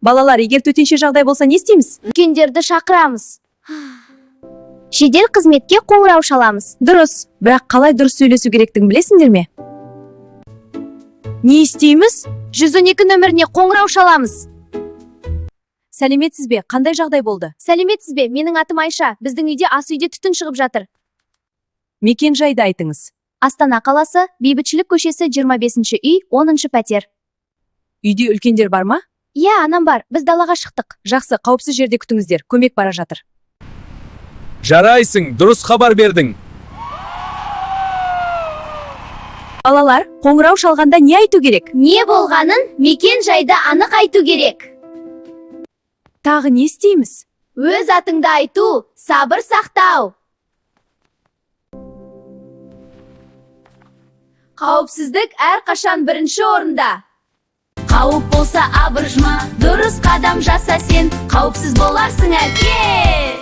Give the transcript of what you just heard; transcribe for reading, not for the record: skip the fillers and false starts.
Балалар, егер төтенше жағдай болса не істейміз? Үлкендерді шақырамыз. Жедел қызметке қоңырау шаламыз. Дұрыс, бірақ қалай дұрыс сөйлесу керектігін білесіңдер ме? Не істейміз? 112 нөміріне қоңырау шаламыз. Сәлеметсіз бе, қандай жағдай болды? Сәлеметсіз бе, менің атым Айша. Біздің үйде ас үйде түтін шығып жатыр. Мекен жайды айтыңыз. Астана қаласы, Бейбітшілік көшесі 25-ші үй, 10-ші пәтер. Үйде үлкендер бар ма? Иә, анам бар. Біз далаға шықтық. Жақсы, қауіпсіз жерде күтіңіздер. Көмек бара жатыр. Жарайсың, дұрыс хабар бердің. Балалар, қоңырау шалғанда не айту керек? Не болғанын мекен жайды анық айту керек. Тағы не істейміз? Өз атыңды айту, сабыр сақтау. Қауіпсіздік әрқашан бірінші орында. Қауіп болса абыржыма, дұрыс қадам жаса сен, қауіпсіз боларсың әке.